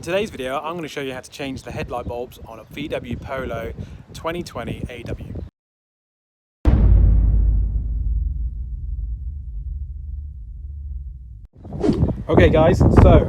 today's video, I'm going to show you how to change the headlight bulbs on a VW Polo 2020 AW. Okay guys, so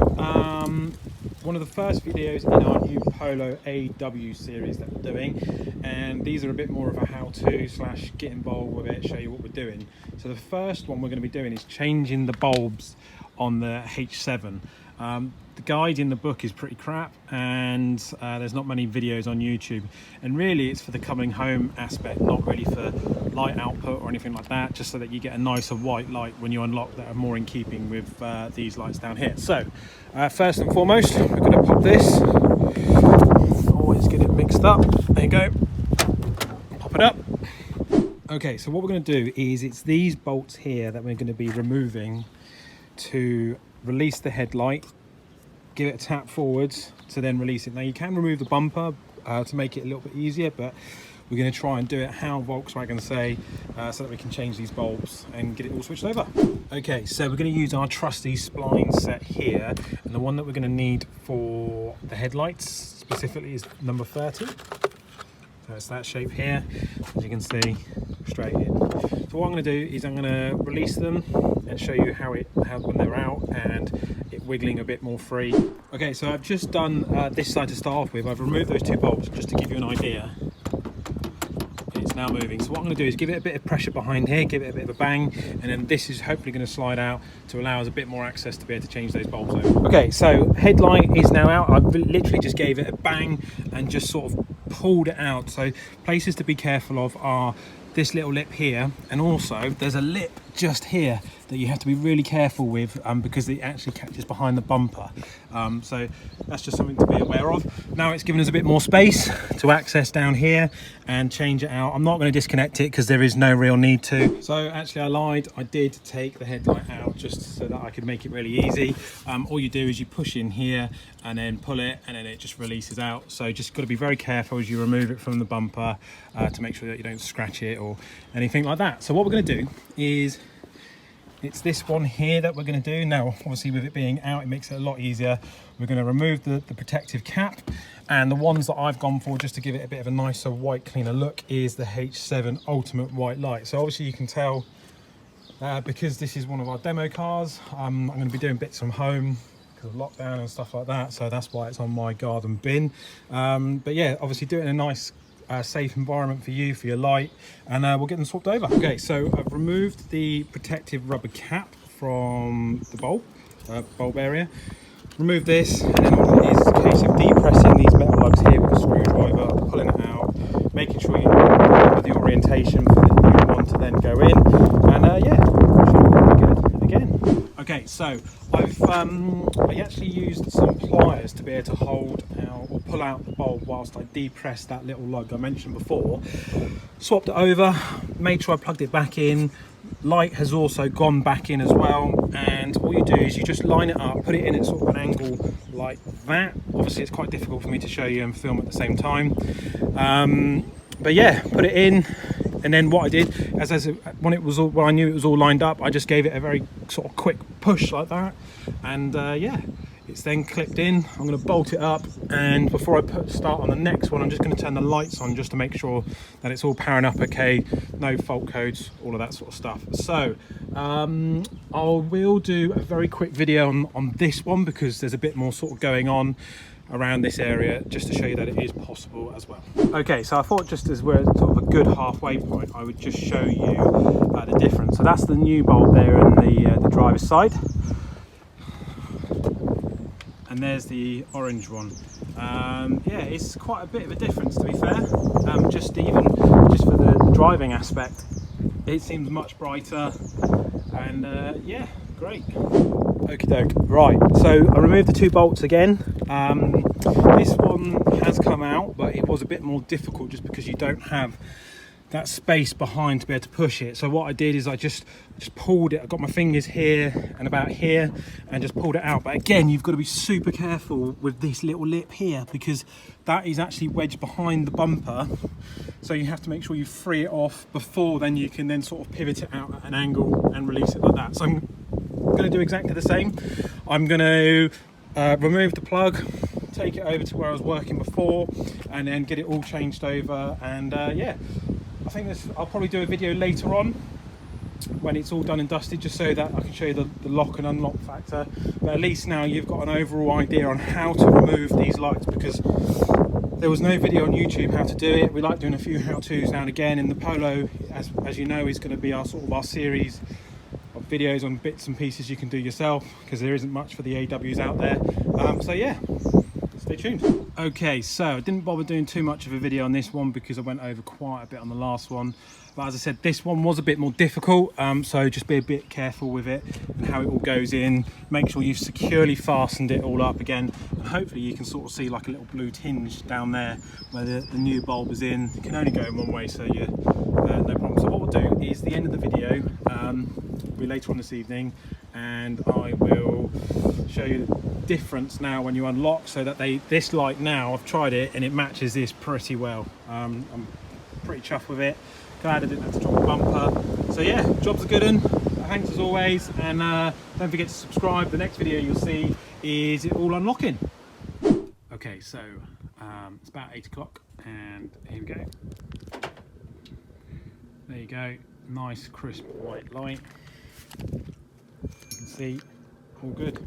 one of the first videos in our new Polo AW series that we're doing, and these are a bit more of a how-to slash get involved with it, show you what we're doing. So the first one we're going to be doing is changing the bulbs on the H7. The guide in the book is pretty crap, and there's not many videos on YouTube, and really it's for the coming home aspect, not really for light output or anything like that, just so that you get a nicer white light when you unlock that are more in keeping with these lights down here. So first and foremost, we're going to pop this, always get it mixed up, there you go, pop it up. Okay, so what we're going to do is it's these bolts here that we're going to be removing to release the headlight, give it a tap forwards to then release it. Now you can remove the bumper to make it a little bit easier, but we're going to try and do it how Volkswagen say, so that we can change these bulbs and get it all switched over. Okay, so we're going to use our trusty spline set here, and the one that we're going to need for the headlights specifically is number 30. So it's that shape here, as you can see, straight in. So what I'm going to do is I'm going to release them and show you how when they're out and it wiggling a bit more free. Okay, so I've just done this side to start off with. I've removed those two bolts just to give you an idea. It's now moving. So what I'm going to do is give it a bit of pressure behind here, give it a bit of a bang, and then this is hopefully going to slide out to allow us a bit more access to be able to change those bulbs over. Okay, so headlight is now out. I literally just gave it a bang and just sort of pulled it out. So places to be careful of are this little lip here, and also there's a lip just here that you have to be really careful with because it actually catches behind the bumper. So that's just something to be aware of. Now it's given us a bit more space to access down here and change it out. I'm not going to disconnect it because there is no real need to. So actually I lied, I did take the headlight out just so that I could make it really easy. All you do is you push in here and then pull it, and then it just releases out. So just got to be very careful as you remove it from the bumper to make sure that you don't scratch it or anything like that. So what we're going to do is it's this one here that we're going to do. Now obviously with it being out, it makes it a lot easier. We're going to remove the protective cap, and the ones that I've gone for just to give it a bit of a nicer white cleaner look is the H7 Ultimate White Light. So obviously you can tell because this is one of our demo cars, I'm going to be doing bits from home because of lockdown and stuff like that, so that's why it's on my garden bin. But yeah, obviously do it in a nice safe environment for you, for your light, and we'll get them swapped over. Okay, so I've removed the protective rubber cap from the bulb area. Remove this, and then all it is a case of depressing these metal lugs here with a screwdriver, pulling it out, making sure you know the orientation for the new one to then go in, and yeah, should be good again. Okay, so I actually used some pliers to be able to hold out or pull out the bulb whilst I depressed that little lug I mentioned before. Swapped it over, made sure I plugged it back in. Light has also gone back in as well, and all you do is you just line it up, put it in at sort of an angle like that. Obviously it's quite difficult for me to show you and film at the same time, but yeah, put it in. And then what I did, when I knew it was all lined up, I just gave it a very sort of quick push like that, and yeah, it's then clipped in. I'm going to bolt it up, and before I start on the next one, I'm just going to turn the lights on just to make sure that it's all powering up okay, no fault codes, all of that sort of stuff. So I will do a very quick video on this one because there's a bit more sort of going on around this area, just to show you that it is possible as well. Okay, so I thought just as we're at sort of a good halfway point, I would just show you the difference. So that's the new bulb there in the driver's side, and there's the orange one. Yeah, it's quite a bit of a difference, to be fair. Just for the driving aspect, it seems much brighter, and yeah, great. Okie doke. Right, so I removed the two bolts again. This one has come out, but it was a bit more difficult just because you don't have that space behind to be able to push it. So what I did is I just pulled it. I got my fingers here and about here and just pulled it out. But again, you've got to be super careful with this little lip here because that is actually wedged behind the bumper. So you have to make sure you free it off before then you can then sort of pivot it out at an angle and release it like that. So I'm going to do exactly the same. I'm going to remove the plug, take it over to where I was working before and then get it all changed over. And yeah, I think I'll probably do a video later on when it's all done and dusted, just so that I can show you the lock and unlock factor. But at least now you've got an overall idea on how to remove these lights, because there was no video on YouTube how to do it. We like doing a few how-tos now and again, and the Polo, as you know, is going to be our series of videos on bits and pieces you can do yourself, because there isn't much for the AWs out there. So yeah, stay tuned. Okay, so I didn't bother doing too much of a video on this one because I went over quite a bit on the last one. But as I said, this one was a bit more difficult, so just be a bit careful with it and how it all goes in. Make sure you've securely fastened it all up again, and hopefully you can sort of see like a little blue tinge down there where the new bulb is in. It can only go in one way, so you no problem. So what we'll do is the end of the video will be later on this evening, and I will show you the difference now when you unlock, so that this light now, I've tried it and it matches this pretty well. I'm pretty chuffed with it. Glad I didn't have to drop a bumper. So yeah, job's a good one. Thanks as always, and don't forget to subscribe. The next video you'll see is it all unlocking. Okay, so it's about 8 o'clock, and here we go. There you go, nice crisp white light. You can see, all good.